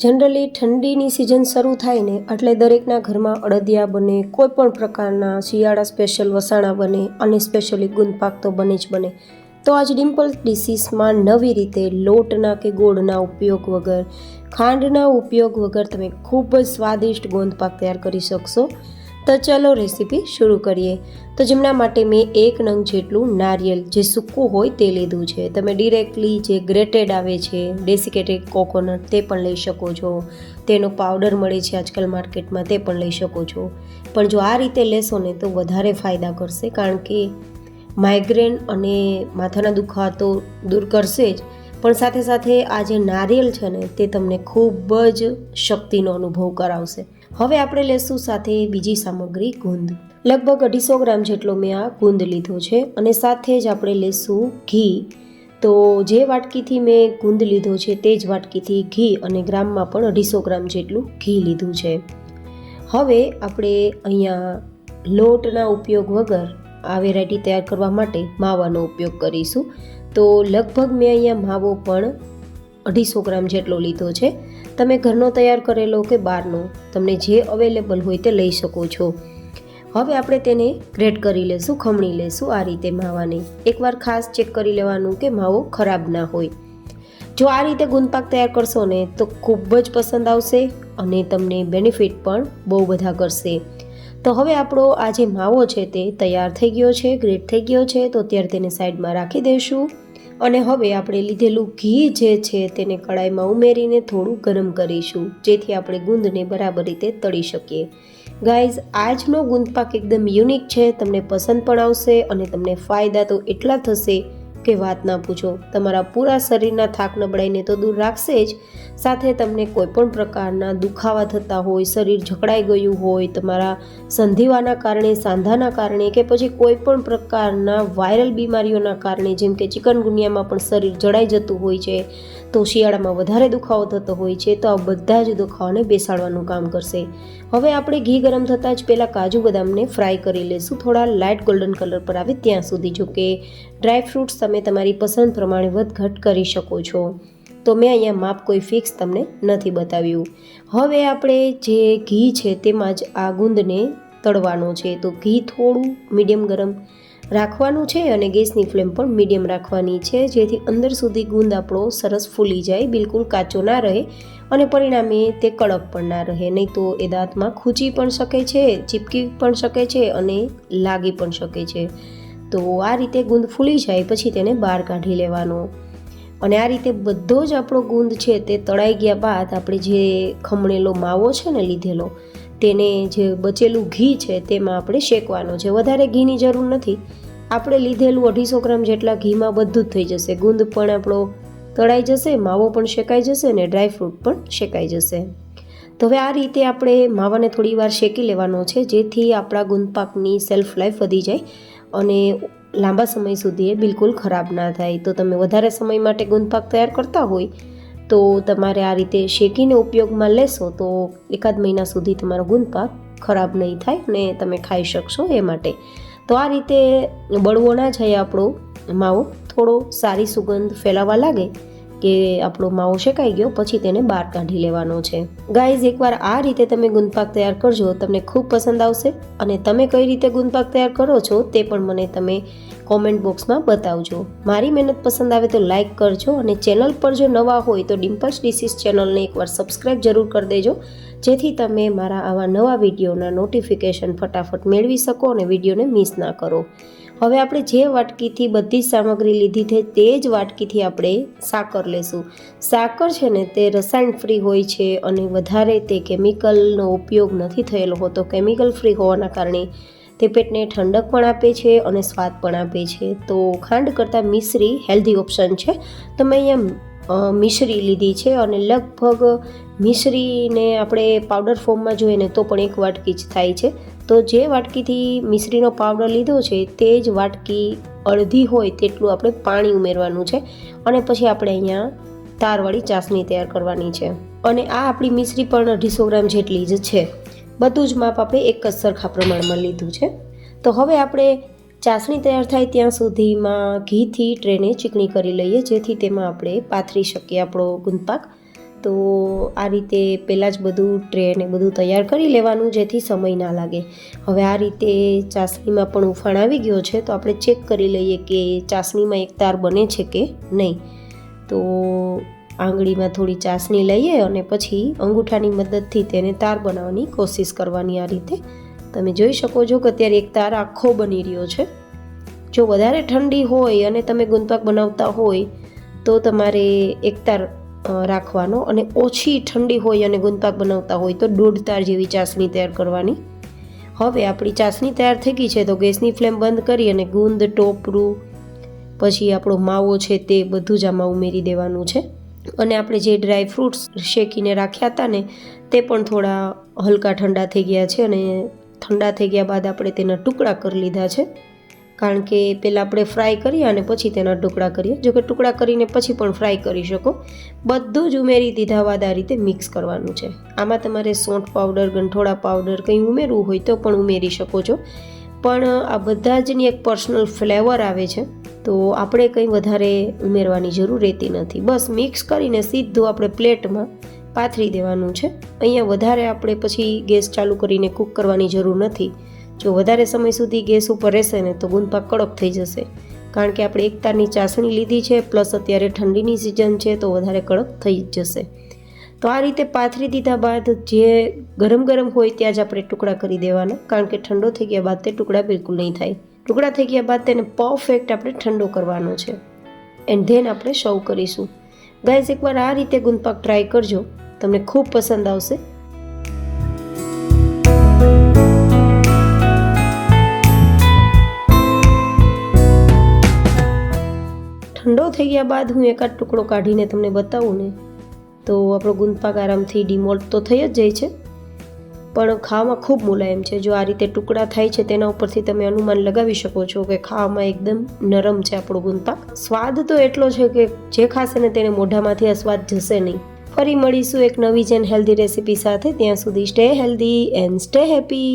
Generally ઠંડીની season શરૂ થાય ને એટલે દરેકના ઘરમાં અડદિયા બને, કોઈ પણ પ્રકારના શિયાળા સ્પેશિયલ વસાણા બને અને સ્પેશિયલી ગુંદપાક તો બને જ બને. તો આજ ડિમ્પલ ડિશીસમાં નવી રીતે લોટના કે ગોળના ઉપયોગ વગર, ખાંડના ઉપયોગ વગર તમે ખૂબ જ સ્વાદિષ્ટ ગુંદપાક તૈયાર કરી શકશો. તો ચલો રેસીપી શરૂ કરીએ. તો જેમના માટે મેં 1 નંગ જેટલું નારિયેલ જે સૂકું હોય તે લીધું છે. તમે ડિરેક્ટલી જે ગ્રેટેડ આવે છે ડેસિકેટેડ કોકોનટ તે પણ લઈ શકો છો. તેનો પાવડર મળે છે આજકાલ માર્કેટમાં, તે પણ લઈ શકો છો. પણ જો આ રીતે લેશો ને તો વધારે ફાયદા કરશે, કારણ કે માઇગ્રેન અને માથાના દુખાવા તો દૂર કરશે જ, પણ સાથે સાથે આ જે નારિયેલ છે ને તે તમને ખૂબ જ શક્તિનો અનુભવ કરાવશે. હવે આપણે લેશું સાથે બીજી સામગ્રી ગુંદ. લગભગ 250 ગ્રામ જેટલો મેં આ ગુંદ લીધો છે અને સાથે જ આપણે લેશું ઘી. તો જે વાટકીથી મેં ગુંદ લીધો છે તે જ વાટકીથી ઘી, અને ગ્રામમાં પણ 250 ગ્રામ જેટલું ઘી લીધું છે. હવે આપણે અહીંયા લોટના ઉપયોગ વગર આ વેરાયટી તૈયાર કરવા માટે માવાનો ઉપયોગ કરીશું. તો લગભગ મેં અહીંયા માવો પણ 250 ગ્રામ જેટલો લીધો છે. તમે ઘરનો તૈયાર કરેલો કે બહારનો, તમને જે અવેલેબલ હોય તે લઈ શકો છો. હવે આપણે તેને ગ્રેટ કરી લેશું, ખમણી લેશું આ રીતે માવાને. એકવાર ખાસ ચેક કરી લેવાનું કે માવો ખરાબ ના હોય. જો આ રીતે ગુંદપાક તૈયાર કરશો ને તો ખૂબ જ પસંદ આવશે અને તમને બેનિફિટ પણ બહુ બધા કરશે. તો હવે આપણો આ જે માવો છે તે તૈયાર થઈ ગયો છે, ગ્રેટ થઈ ગયો છે. તો અત્યારે તેને સાઈડમાં રાખી દઈશું. અને હવે આપણે લીધેલું ઘી જે છે તેને કડાઈમાં ઉમેરીને થોડું ગરમ કરીશું, જેથી આપણે ગુંદને બરાબર રીતે તળી શકીએ. ગાઈઝ, આજનો ગુંદપાક એકદમ યુનિક છે, તમને પસંદ પણ આવશે અને તમને ફાયદા તો એટલા થશે કે વાત ના પૂછો. તમારા પૂરા શરીરના થાક નબળાઈને તો દૂર રાખશે જ, સાથે તમને કોઈ પણ પ્રકારના દુખાવા થતા હોય, શરીર જકડાઈ ગયું હોય, તમારા સંધિવાના કારણે, સાંધાના કારણે કે પછી કોઈ પણ પ્રકારના વાયરલ બીમારીઓના કારણે, જેમ કે ચિકનગુનિયામાં પણ શરીર જડાઈ જતું હોય છે, તો શિયાળામાં વધારે દુખાવો થતો હોય છે, તો આ બધા જ દુખાવાને બેસાડવાનું કામ કરશે. હવે આપણે ઘી ગરમ થતાં જ પહેલાં કાજુ બદામને ફ્રાય કરી લઈશું, થોડા લાઇટ ગોલ્ડન કલર પર આવે ત્યાં સુધી. જો કે ડ્રાય ફ્રૂટ્સ તમે તમારી પસંદ પ્રમાણે વધઘટ કરી શકો છો. તો મેં અહીંયા માપ કોઈ ફિક્સ તમને નથી બતાવ્યું. હવે આપણે જે ઘી છે તેમાં જ આ ગુંદને તળવાનો છે. તો ઘી થોડું મીડિયમ ગરમ રાખવાનું છે અને ગેસની ફ્લેમ પણ મીડિયમ રાખવાની છે, જેથી અંદર સુધી ગુંદ આપણો સરસ ફૂલી જાય, બિલકુલ કાચો ના રહે અને પરિણામે તે કડક પણ ના રહે. નહીં તો એ દાંતમાં ખૂંચી પણ શકે છે, ચીપકી પણ શકે છે અને લાગી પણ શકે છે. તો આ રીતે ગુંદ ફૂલી જાય પછી તેને બહાર કાઢી લેવાનો. અને આ રીતે બધો જ આપણો ગુંદ છે તે તળાઈ ગયા બાદ આપણે જે ખમણેલો માવો છે ને લીધેલો, તેને જે બચેલું ઘી છે તેમાં આપણે શેકવાનો છે. વધારે ઘીની જરૂર નથી, આપણે લીધેલું 250 ગ્રામ જેટલા ઘીમાં બધું જ થઈ જશે. ગુંદ પણ આપણો તળાઈ જશે, માવો પણ શેકાઈ જશે અને ડ્રાયફ્રૂટ પણ શેકાઈ જશે. તો હવે આ રીતે આપણે માવાને થોડી વાર શેકી લેવાનો છે, જેથી આપણા ગુંદપાકની સેલ્ફ લાઈફ વધી જાય અને લાંબા સમય સુધી એ બિલકુલ ખરાબ ના થાય. તો તમે વધારે સમય માટે ગુંદપાક તૈયાર કરતા હોય તો તમારે આ રીતે શેકીને ઉપયોગમાં લેશો તો 1 મહિના સુધી તમારો ગુંદપાક ખરાબ નહીં થાય અને તમે ખાઈ શકશો એ માટે. તો આ રીતે બળવો ના જાય આપણો માવો, થોડો સારી સુગંધ ફેલાવા લાગે કે આપણો માવો શેકાઈ ગયો પછી તેને બહાર કાઢી લેવાનો છે. ગાઈઝ, એકવાર આ રીતે તમે ગુંદપાક તૈયાર કરજો, તમને ખૂબ પસંદ આવશે. અને તમે કઈ રીતે ગુંદપાક તૈયાર કરો છો તે પણ મને તમે કોમેન્ટ બોક્સમાં બતાવજો. મારી મહેનત પસંદ આવે તો લાઇક કરજો અને ચેનલ પર જો નવા હોય તો ડિમ્પલ્સ ડિશીસ ચેનલને એકવાર સબસ્ક્રાઈબ જરૂર કરી દેજો, જેથી તમે મારા આવા નવા વિડીયોના નોટિફિકેશન ફટાફટ મેળવી શકો અને વિડીયોને મિસ ના કરો. હવે આપણે જે વાટકીથી બધી જ સામગ્રી લીધી છે તે જ વાટકીથી આપણે સાકર લેશું. સાકર છે ને તે રસાયણ ફ્રી હોય છે અને વધારે તે કેમિકલનો ઉપયોગ નથી થયેલો હોતો. કેમિકલ ફ્રી હોવાના કારણે તે પેટને ઠંડક પણ આપે છે અને સ્વાદ પણ આપે છે. તો ખાંડ કરતાં મિશ્રી હેલ્ધી ઓપ્શન છે. તો મેં અહીંયા મિશ્રી લીધી છે અને લગભગ મિશ્રીને આપણે પાવડર ફોર્મમાં જોઈએ ને તો પણ 1 વાટકી જ થાય છે. તો જે વાટકીથી મિશ્રીનો પાવડર લીધો છે તે જ વાટકી અડધી હોય તેટલું આપણે પાણી ઉમેરવાનું છે અને પછી આપણે અહીંયા તારવાળી ચાસણી તૈયાર કરવાની છે. અને આ આપણી મિશ્રી પણ 250 ગ્રામ જેટલી જ છે. બધું જ માપ આપણે એક જ સરખા પ્રમાણમાં લીધું છે. તો હવે આપણે ચાસણી તૈયાર થાય ત્યાં સુધીમાં ઘીથી ટ્રેને ચીકણી કરી લઈએ, જેથી તેમાં આપણે પાથરી શકીએ આપણો ગુંદપાક. તો આ રીતે પહેલાં જ બધું ટ્રે ને બધું તૈયાર કરી લેવાનું, જેથી સમય ના લાગે. હવે આ રીતે ચાસણીમાં પણ ઉફાણ આવી ગયો છે, તો આપણે ચેક કરી લઈએ કે ચાસણીમાં એક તાર બને છે કે નહીં. તો આંગળીમાં થોડી ચાસણી લઈએ અને પછી અંગૂઠાની મદદથી તેને તાર બનાવવાની કોશિશ કરવાની. આ રીતે તમે જોઈ શકો છો કે અત્યારે એક તાર આખો બની રહ્યો છે. જો વધારે ઠંડી હોય અને તમે ગુંદપાક બનાવતા હોય તો તમારે એક તાર રાખવાનો, અને ઓછી ઠંડી હોય અને ગુંદપાક બનાવતા હોય તો 1.5 તાર જેવી ચાસણી તૈયાર કરવાની. હવે આપણી ચાસણી તૈયાર થઈ ગઈ છે, તો ગેસની ફ્લેમ બંધ કરી અને ગુંદ, ટોપરું, પછી આપણો માવો છે તે બધું જ આમાં ઉમેરી દેવાનું છે. અને આપણે જે ડ્રાય ફ્રૂટ્સ શેકીને રાખ્યા હતા ને તે પણ થોડા હલકા ઠંડા થઈ ગયા છે, અને ઠંડા થઈ ગયા બાદ આપણે તેના ટુકડા કરી લીધા છે. કારણ કે પહેલાં આપણે ફ્રાય કરીએ અને પછી તેના ટુકડા કરીએ. જો કે ટુકડા કરીને પછી પણ ફ્રાય કરી શકો. બધું જ ઉમેરી દીધા બાદ આ રીતે મિક્સ કરવાનું છે. આમાં તમારે સੌંઠ પાવડર, ગંઠોડા પાવડર કંઈ ઉમેરવું હોય તો પણ ઉમેરી શકો છો, પણ આ બધા જની એક પર્સનલ ફ્લેવર આવે છે, તો આપણે કંઈ વધારે ઉમેરવાની જરૂર રહેતી નથી. બસ મિક્સ કરીને સીધું આપણે પ્લેટમાં પાથરી દેવાનું છે. અહીંયા વધારે આપણે પછી ગેસ ચાલુ કરીને કૂક કરવાની જરૂર નથી. જો વધારે સમય સુધી ગેસ ઉપર રહેશે ને તો ગુંદપાક કડક થઈ જશે, કારણ કે આપણે એક તારની ચાસણી લીધી છે, પ્લસ અત્યારે ઠંડીની સિઝન છે તો વધારે કડક થઈ જ જશે. તો આ રીતે પાથરી દીધા બાદ જે ગરમ ગરમ હોય ત્યાં જ આપણે ટુકડા કરી દેવાના, કારણ કે ઠંડો થઈ ગયા બાદ તે ટુકડા બિલકુલ નહીં થાય. ટુકડા થઈ ગયા બાદ તેને પરફેક્ટ આપણે ઠંડો કરવાનો છે, એન્ડ ધેન આપણે સર્વ કરીશું. ગાઈઝ, એકવાર આ રીતે ગુંદપાક ટ્રાય કરજો, તમને ખૂબ પસંદ આવશે. ઠંડો થઈ ગયા બાદ હું એકાદ ટુકડો કાઢીને તમને બતાવું ને તો આપણો ગુંદપાક આરામથી ડિમોલ્ટ તો થઈ જ જાય છે, પણ ખાવામાં ખૂબ મુલાયમ છે. જો આ રીતે ટુકડા થાય છે તેના ઉપરથી તમે અનુમાન લગાવી શકો છો કે ખાવામાં એકદમ નરમ છે આપણો ગુંદપાક. સ્વાદ તો એટલો છે કે જે ખાશે ને તેને મોઢામાંથી આ સ્વાદ જશે નહીં. ફરી મળીશું એક નવી જ એન્ડ હેલ્ધી રેસીપી સાથે. ત્યાં સુધી stay healthy and stay happy.